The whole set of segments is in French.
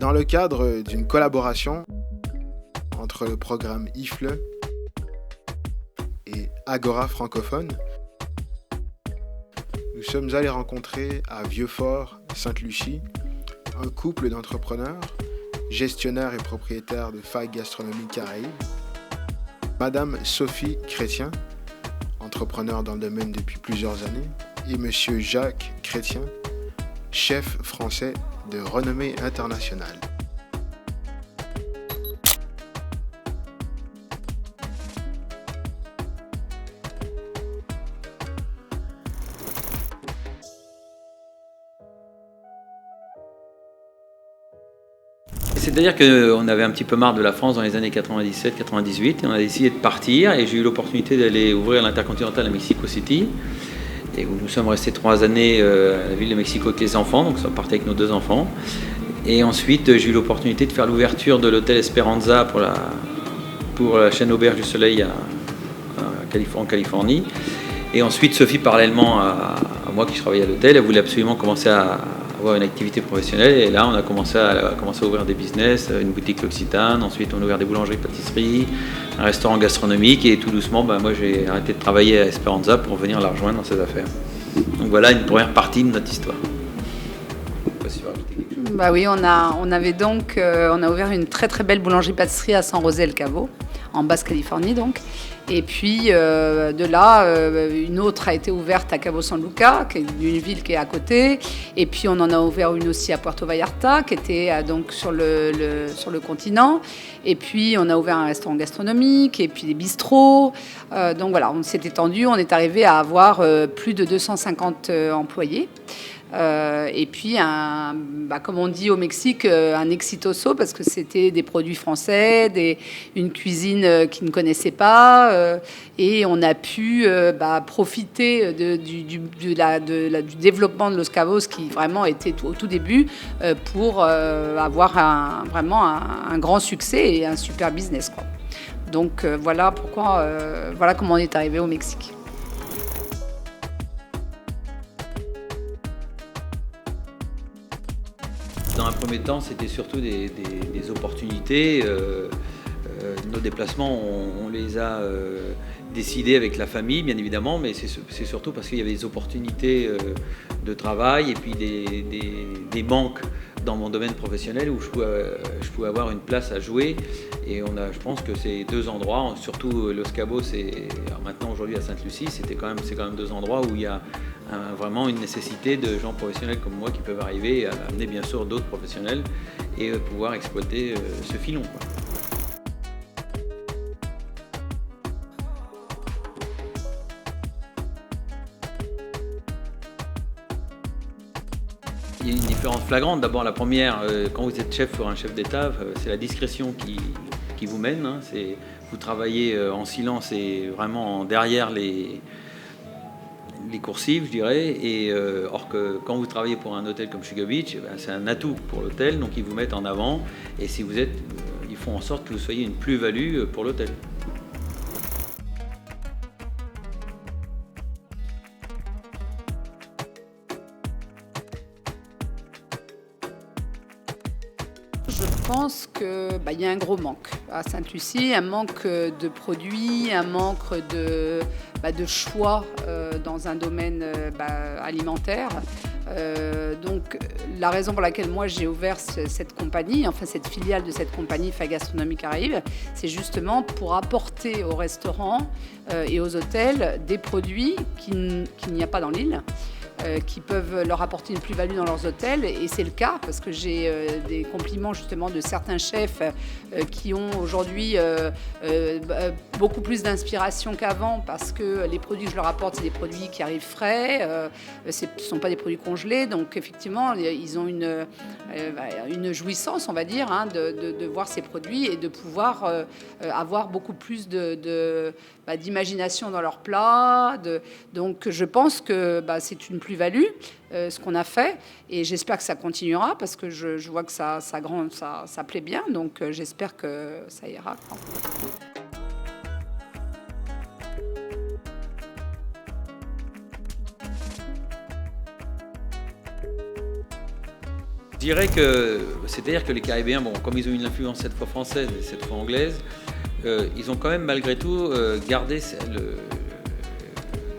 Dans le cadre d'une collaboration entre le programme IFLE et Agora francophone, nous sommes allés rencontrer à Vieux-Fort, Sainte-Lucie, un couple d'entrepreneurs, gestionnaires et propriétaires de failles gastronomiques Caraïbes, Madame Sophie Chrétien, entrepreneur dans le domaine depuis plusieurs années, et Monsieur Jacques Chrétien, chef français de renommée internationale. C'est-à-dire qu'on avait un petit peu marre de la France dans les années 97-98 et on a décidé de partir et j'ai eu l'opportunité d'aller ouvrir l'Intercontinental à Mexico City et où nous sommes restés 3 années à la ville de Mexico avec les enfants, donc ça partait avec nos 2 enfants. Et ensuite j'ai eu l'opportunité de faire l'ouverture de l'hôtel Esperanza pour la chaîne Auberge du Soleil en Californie. Et ensuite Sophie, parallèlement à moi qui travaillais à l'hôtel, elle voulait absolument commencer à avoir une activité professionnelle et là on a commencé à ouvrir des business, une boutique L'Occitane, ensuite on a ouvert des boulangeries, pâtisseries, un restaurant gastronomique et tout doucement moi j'ai arrêté de travailler à Esperanza pour venir la rejoindre dans ses affaires. Donc voilà une première partie de notre histoire. Bah oui, on a ouvert une très très belle boulangerie-pâtisserie à San José El Cabo, en Basse-Californie donc. Et puis de là, une autre a été ouverte à Cabo San Lucas, qui est une ville qui est à côté. Et puis on en a ouvert une aussi à Puerto Vallarta, qui était donc sur le continent. Et puis on a ouvert un restaurant gastronomique et puis des bistrots. Donc voilà, on s'est étendu, on est arrivé à avoir plus de 250 employés. Et puis, comme on dit au Mexique, un exitoso, parce que c'était des produits français, une cuisine qu'ils ne connaissaient pas, et on a pu profiter du développement de Los Cabos, qui vraiment était au tout début, pour avoir vraiment un grand succès et un super business, quoi. Donc voilà comment on est arrivé au Mexique. Dans un premier temps, c'était surtout des opportunités. Nos déplacements, on les a décidés avec la famille, bien évidemment, mais c'est surtout parce qu'il y avait des opportunités de travail et puis des manques dans mon domaine professionnel où je pouvais avoir une place à jouer. Et je pense que ces 2 endroits, surtout Los Cabos et maintenant aujourd'hui à Sainte-Lucie, c'est quand même 2 endroits où il y a vraiment une nécessité de gens professionnels comme moi qui peuvent arriver à amener bien sûr d'autres professionnels et pouvoir exploiter ce filon, quoi. Il y a une différence flagrante. D'abord, la première, quand vous êtes chef pour un chef d'État, c'est la discrétion qui vous mène. Hein. Vous travaillez en silence et vraiment derrière les coursives, je dirais. Et or que quand vous travaillez pour un hôtel comme Sugar Beach, c'est un atout pour l'hôtel, donc ils vous mettent en avant. Et si vous ils font en sorte que vous soyez une plus-value pour l'hôtel. Je pense qu'il y a un gros manque à Sainte-Lucie, un manque de produits, un manque de choix dans un domaine alimentaire. Donc la raison pour laquelle moi j'ai ouvert cette compagnie, enfin cette filiale de cette compagnie Failles Gastronomiques Caraïbes, c'est justement pour apporter aux restaurants et aux hôtels des produits qu'il n'y a pas dans l'île. Qui peuvent leur apporter une plus-value dans leurs hôtels. Et c'est le cas parce que j'ai des compliments justement de certains chefs qui ont aujourd'hui beaucoup plus d'inspiration qu'avant parce que les produits que je leur apporte, c'est des produits qui arrivent frais, ce ne sont pas des produits congelés. Donc effectivement, ils ont une jouissance, on va dire, de voir ces produits et de pouvoir avoir beaucoup plus d'imagination dans leurs plats. Donc je pense que c'est une plus-value, ce qu'on a fait, et j'espère que ça continuera parce que je vois que ça plaît bien, donc j'espère que ça ira. Je dirais que, c'est-à-dire que les Caribéens, bon, comme ils ont une influence cette fois française et cette fois anglaise, ils ont quand même malgré tout gardé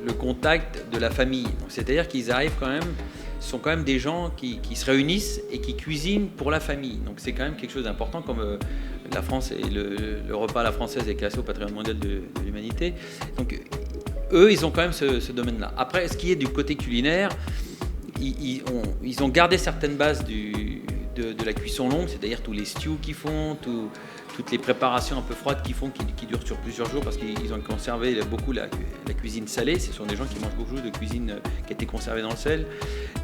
le contact de la famille. C'est-à-dire qu'ils arrivent quand même, ce sont quand même des gens qui se réunissent et qui cuisinent pour la famille. Donc c'est quand même quelque chose d'important, comme la France et le repas à la française est classé au patrimoine mondial de l'humanité. Donc eux, ils ont quand même ce domaine-là. Après, ce qui est du côté culinaire, ils ont gardé certaines bases de la cuisson longue, c'est-à-dire tous les stews qu'ils font, toutes les préparations un peu froides qu'ils font, qui durent sur plusieurs jours, parce qu'ils ont conservé beaucoup la cuisine salée. Ce sont des gens qui mangent beaucoup de cuisine qui a été conservée dans le sel.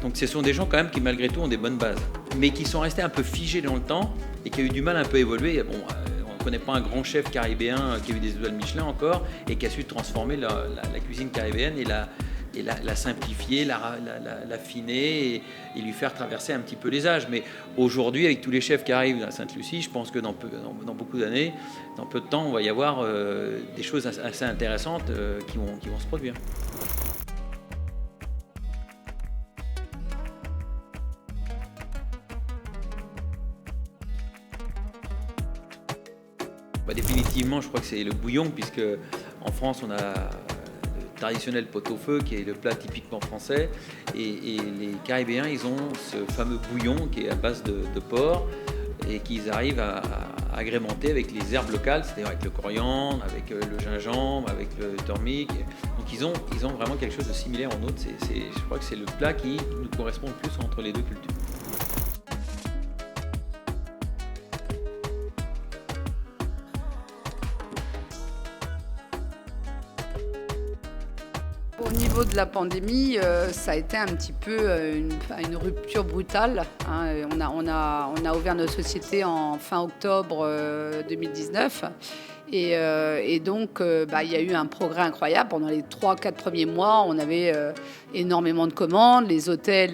Donc ce sont des gens quand même qui malgré tout ont des bonnes bases, mais qui sont restés un peu figés dans le temps et qui ont eu du mal à un peu évoluer. Bon, on ne connaît pas un grand chef caribéen qui a eu des étoiles Michelin encore et qui a su transformer la cuisine caribéenne et la simplifier, l'affiner et lui faire traverser un petit peu les âges. Mais aujourd'hui, avec tous les chefs qui arrivent à Sainte-Lucie, je pense que dans beaucoup d'années, dans peu de temps, on va y avoir des choses assez intéressantes qui vont se produire. Définitivement, je crois que c'est le bouillon, puisque en France, on a traditionnel pot-au-feu qui est le plat typiquement français et les Caribéens ils ont ce fameux bouillon qui est à base de porc et qu'ils arrivent à agrémenter avec les herbes locales, c'est-à-dire avec le coriandre, avec le gingembre, avec le turmeric. Donc ils ont vraiment quelque chose de similaire au nôtre. Je crois que c'est le plat qui nous correspond le plus entre les deux cultures. Au niveau de la pandémie, ça a été un petit peu une rupture brutale. Hein. On a ouvert nos sociétés en fin octobre 2019. Et donc, il y a eu un progrès incroyable. Pendant les 3-4 premiers mois, on avait énormément de commandes. Les hôtels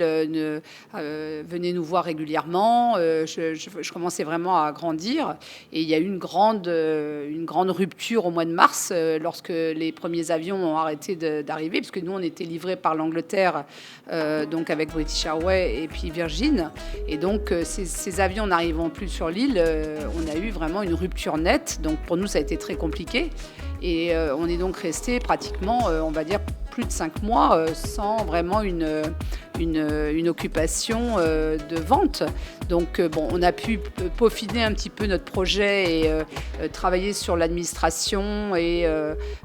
venaient nous voir régulièrement. Je commençais vraiment à grandir. Et il y a eu une grande rupture au mois de mars, lorsque les premiers avions ont arrêté d'arriver, puisque nous, on était livrés par l'Angleterre, donc avec British Airways et puis Virgin. Et donc, ces avions n'arrivant plus sur l'île, on a eu vraiment une rupture nette. Donc, pour nous, ça a été très compliqué et on est donc resté pratiquement, on va dire, plus de 5 mois sans vraiment une occupation de vente. Donc on a pu peaufiner un petit peu notre projet et travailler sur l'administration et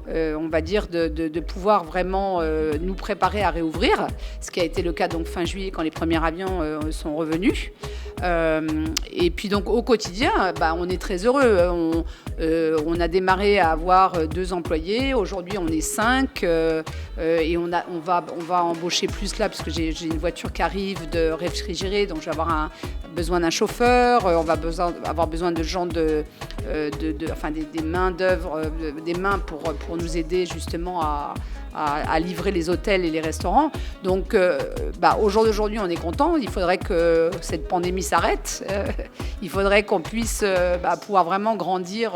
on va dire de pouvoir vraiment nous préparer à réouvrir, ce qui a été le cas donc fin juillet quand les premiers avions sont revenus. Et puis donc au quotidien, on est très heureux. On a démarré à avoir 2 employés. Aujourd'hui, on est 5 et on va embaucher plus là parce que j'ai une voiture qui arrive de réfrigérée, donc je vais avoir besoin d'un chauffeur. On va avoir besoin de gens des mains d'œuvre, des mains pour nous aider justement à livrer les hôtels et les restaurants. Donc, au jour d'aujourd'hui, on est content. Il faudrait que cette pandémie s'arrête. Il faudrait qu'on puisse pouvoir vraiment grandir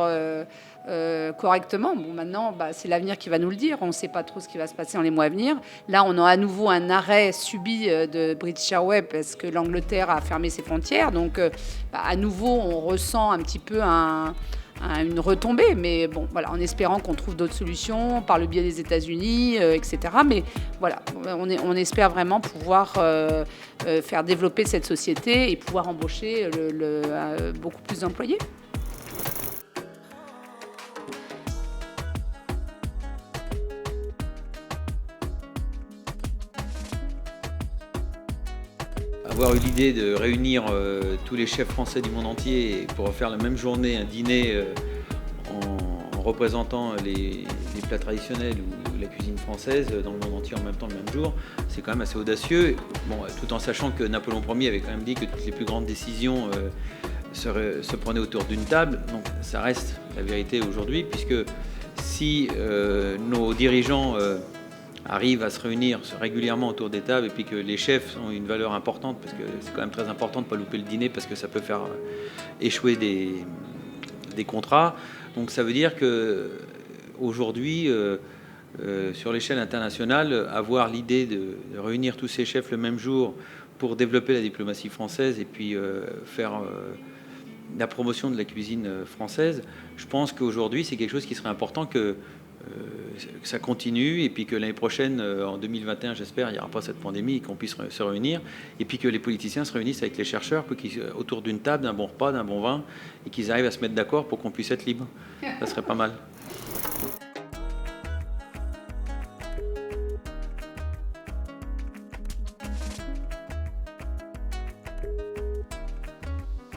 correctement. Bon, maintenant, c'est l'avenir qui va nous le dire. On ne sait pas trop ce qui va se passer dans les mois à venir. Là, on a à nouveau un arrêt subi de British Airways parce que l'Angleterre a fermé ses frontières. Donc, à nouveau, on ressent un petit peu une retombée, mais bon, voilà, en espérant qu'on trouve d'autres solutions par le biais des États-Unis, etc. Mais voilà, on espère vraiment pouvoir faire développer cette société et pouvoir embaucher beaucoup plus d'employés. Avoir eu l'idée de réunir tous les chefs français du monde entier pour faire la même journée un dîner en représentant les plats traditionnels ou la cuisine française dans le monde entier en même temps le même jour, c'est quand même assez audacieux. Bon, tout en sachant que Napoléon Ier avait quand même dit que toutes les plus grandes décisions se prenaient autour d'une table. Donc ça reste la vérité aujourd'hui, puisque si nos dirigeants arrivent à se réunir régulièrement autour des tables et puis que les chefs ont une valeur importante, parce que c'est quand même très important de ne pas louper le dîner parce que ça peut faire échouer des contrats. Donc ça veut dire qu'aujourd'hui, sur l'échelle internationale, avoir l'idée de réunir tous ces chefs le même jour pour développer la diplomatie française et puis faire la promotion de la cuisine française, je pense qu'aujourd'hui, c'est quelque chose qui serait important que ça continue et puis que l'année prochaine, en 2021, j'espère, il n'y aura pas cette pandémie et qu'on puisse se réunir et puis que les politiciens se réunissent avec les chercheurs autour d'une table, d'un bon repas, d'un bon vin et qu'ils arrivent à se mettre d'accord pour qu'on puisse être libre. Ça serait pas mal.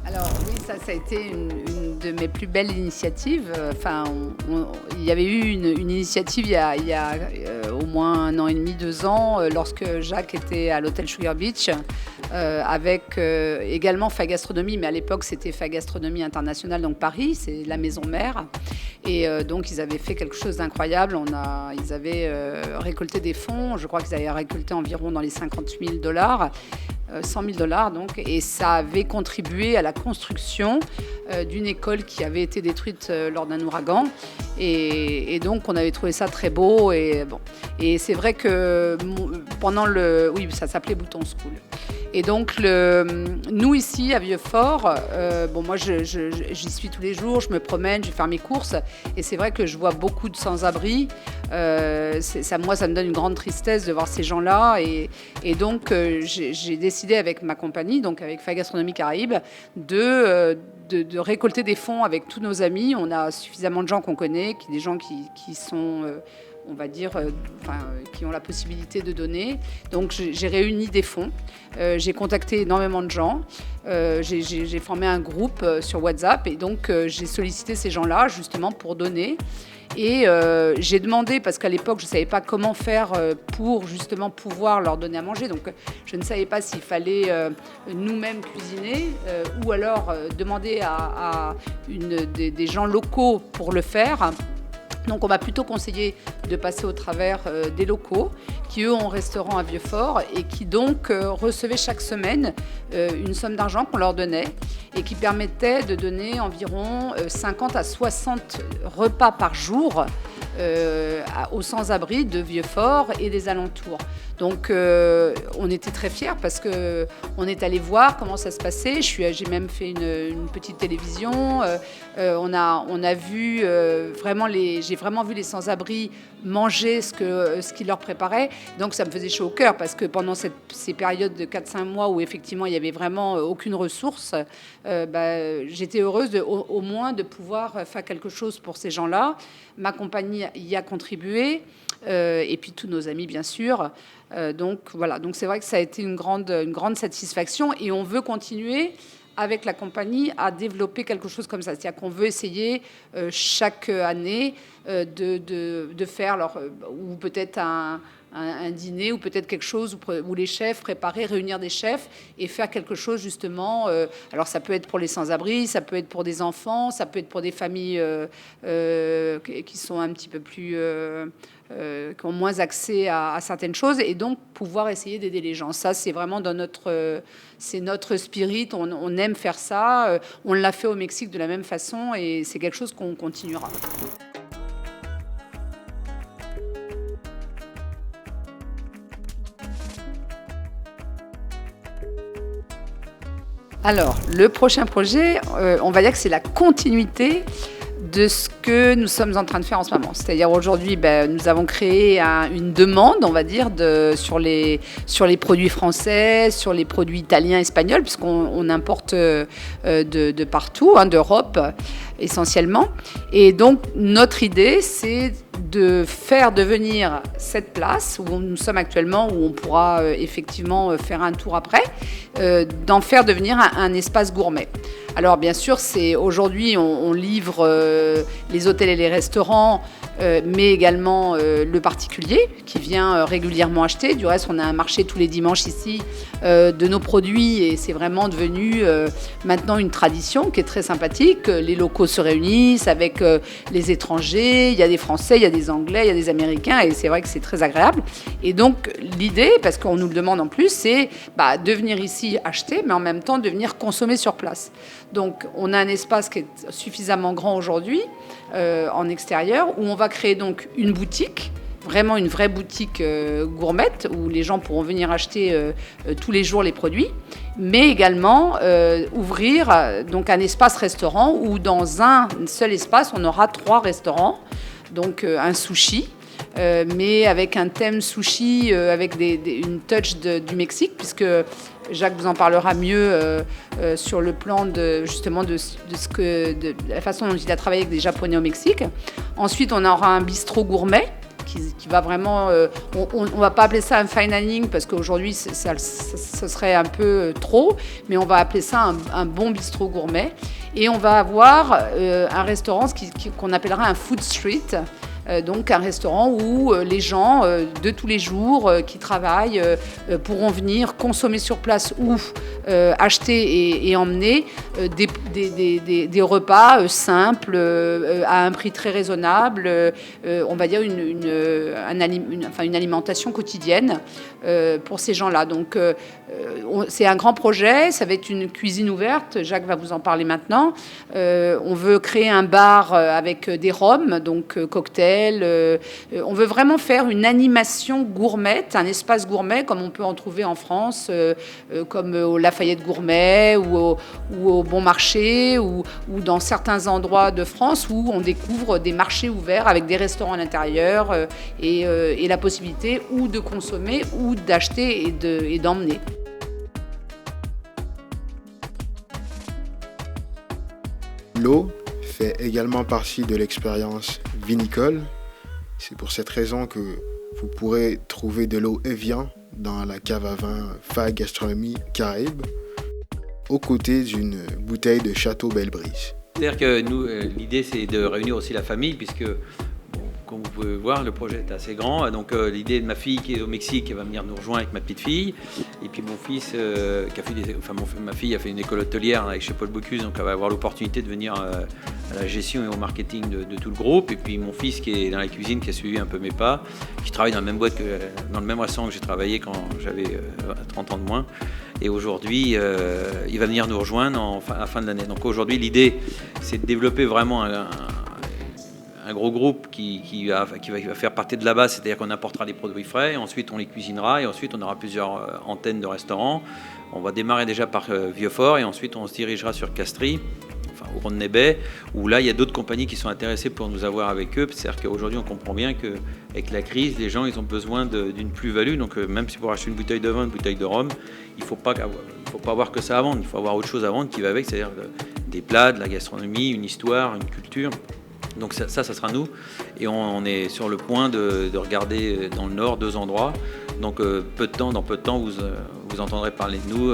Alors oui, ça a été une de mes plus belles initiatives. Enfin, il y avait eu une initiative il y a au moins 1 an et demi, 2 ans, lorsque Jacques était à l'hôtel Sugar Beach, avec également Fa Gastronomie, mais à l'époque c'était Fa Gastronomie Internationale, donc Paris, c'est la maison mère. Et donc ils avaient fait quelque chose d'incroyable. Ils avaient récolté des fonds, je crois qu'ils avaient récolté environ dans les $50 000. $100 000 donc, et ça avait contribué à la construction d'une école qui avait été détruite lors d'un ouragan, et donc on avait trouvé ça très beau, et bon, et c'est vrai que pendant oui, ça s'appelait Bouton School. Et donc, nous ici à Vieux-Fort, moi j'y suis tous les jours, je me promène, je vais faire mes courses, et c'est vrai que je vois beaucoup de sans-abri. Moi, ça me donne une grande tristesse de voir ces gens-là, et donc j'ai décidé avec ma compagnie, donc avec Fa Gastronomie Caraïbes, de récolter des fonds avec tous nos amis. On a suffisamment de gens qu'on connaît, des gens qui sont... on va dire, qui ont la possibilité de donner. Donc j'ai réuni des fonds, j'ai contacté énormément de gens, j'ai formé un groupe sur WhatsApp, et donc j'ai sollicité ces gens-là justement pour donner. Et j'ai demandé, parce qu'à l'époque je ne savais pas comment faire pour justement pouvoir leur donner à manger, donc je ne savais pas s'il fallait nous-mêmes cuisiner ou alors demander à des gens locaux pour le faire. Donc on m'a plutôt conseillé de passer au travers des locaux qui, eux, ont un restaurant à Vieux-Fort et qui donc recevaient chaque semaine une somme d'argent qu'on leur donnait et qui permettait de donner environ 50 à 60 repas par jour aux sans-abri de Vieux-Fort et des alentours. Donc on était très fiers parce qu'on est allé voir comment ça se passait. J'ai même fait une petite télévision. On a vu j'ai vraiment vu les sans-abri manger ce qu'ils leur préparaient. Donc ça me faisait chaud au cœur parce que pendant ces périodes de 4-5 mois où effectivement il n'y avait vraiment aucune ressource, j'étais heureuse au moins de pouvoir faire quelque chose pour ces gens-là. Ma compagnie y a contribué, et puis tous nos amis bien sûr. Donc voilà, donc c'est vrai que ça a été une grande satisfaction, et on veut continuer avec la compagnie à développer quelque chose comme ça. C'est-à-dire qu'on veut essayer chaque année de faire ou peut-être un dîner ou peut-être quelque chose où les chefs réunir des chefs et faire quelque chose justement. Alors ça peut être pour les sans-abri, ça peut être pour des enfants, ça peut être pour des familles qui sont un petit peu plus... qui ont moins accès à certaines choses, et donc pouvoir essayer d'aider les gens. Ça, c'est vraiment c'est notre spirit, on aime faire ça. On l'a fait au Mexique de la même façon, et c'est quelque chose qu'on continuera. Alors, le prochain projet, on va dire que c'est la continuité de ce que nous sommes en train de faire en ce moment. C'est-à-dire aujourd'hui, nous avons créé une demande, on va dire, sur les produits français, sur les produits italiens, espagnols, puisqu'on importe de partout, d'Europe essentiellement. Et donc, notre idée, c'est de faire devenir cette place où nous sommes actuellement, où on pourra effectivement faire un tour après, d'en faire devenir un espace gourmet. Alors bien sûr, aujourd'hui on livre les hôtels et les restaurants, mais également le particulier qui vient régulièrement acheter. Du reste, on a un marché tous les dimanches ici de nos produits, et c'est vraiment devenu maintenant une tradition qui est très sympathique. Les locaux se réunissent avec les étrangers, il y a des Français, il y a des Anglais, il y a des Américains, et c'est vrai que c'est très agréable. Et donc l'idée, parce qu'on nous le demande en plus, c'est de venir ici acheter, mais en même temps de venir consommer sur place. Donc on a un espace qui est suffisamment grand aujourd'hui en extérieur, où on va créer donc une boutique vraiment une vraie boutique gourmette où les gens pourront venir acheter tous les jours les produits, mais également ouvrir donc un espace restaurant où dans un seul espace, on aura 3 restaurants, donc un sushi, mais avec un thème sushi, avec une touch du Mexique, puisque Jacques vous en parlera mieux sur le plan de la façon dont il a travaillé avec des Japonais au Mexique. Ensuite, on aura un bistrot gourmet qui va vraiment... on ne va pas appeler ça un fine dining parce qu'aujourd'hui, ce serait un peu trop, mais on va appeler ça un bon bistrot gourmet. Et on va avoir un restaurant qu'on appellera un food street. Donc un restaurant où les gens de tous les jours qui travaillent pourront venir consommer sur place ou acheter et emmener des repas simples à un prix très raisonnable, on va dire une alimentation quotidienne pour ces gens-là. Donc c'est un grand projet, ça va être une cuisine ouverte, Jacques va vous en parler maintenant. On veut créer un bar avec des rhums, donc cocktails. On veut vraiment faire une animation gourmette, un espace gourmet comme on peut en trouver en France, comme au Lafayette Gourmet ou au Bon Marché ou dans certains endroits de France où on découvre des marchés ouverts avec des restaurants à l'intérieur et la possibilité ou de consommer ou d'acheter et d'emmener. L'eau fait également partie de l'expérience vinicole. C'est pour cette raison que vous pourrez trouver de l'eau Evian dans la cave à vin Faille Gastronomie Caraïbes, aux côtés d'une bouteille de Château Belle-Brise. C'est-à-dire que nous, l'idée c'est de réunir aussi la famille, puisque comme vous pouvez voir, le projet est assez grand. Donc l'idée de ma fille qui est au Mexique, elle va venir nous rejoindre avec ma petite fille. Et puis mon fils, ma fille a fait une école hôtelière avec chez Paul Bocuse, donc elle va avoir l'opportunité de venir à la gestion et au marketing de tout le groupe. Et puis mon fils qui est dans la cuisine, qui a suivi un peu mes pas, qui travaille dans la même boîte, dans le même restaurant que j'ai travaillé quand j'avais 30 ans de moins. Et aujourd'hui, il va venir nous rejoindre à la fin de l'année. Donc aujourd'hui, l'idée, c'est de développer vraiment un gros groupe qui va faire partie de la base, c'est-à-dire qu'on apportera des produits frais, ensuite on les cuisinera et ensuite on aura plusieurs antennes de restaurants. On va démarrer déjà par Vieux-Fort et ensuite on se dirigera sur Castries, au Rond-de-Nébet, où là il y a d'autres compagnies qui sont intéressées pour nous avoir avec eux. C'est-à-dire qu'aujourd'hui on comprend bien qu'avec la crise, les gens ils ont besoin d'une plus-value. Donc même si pour acheter une bouteille de vin, une bouteille de rhum, il ne faut pas avoir que ça à vendre, il faut avoir autre chose à vendre qui va avec, c'est-à-dire des plats, de la gastronomie, une histoire, une culture. Donc ça sera nous. Et on est sur le point de regarder dans le Nord 2 endroits. Donc dans peu de temps, vous entendrez parler de nous,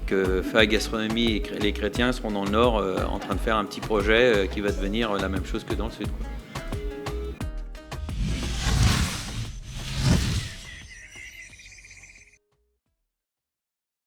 que Faille Gastronomie et les chrétiens seront dans le Nord en train de faire un petit projet qui va devenir la même chose que dans le Sud.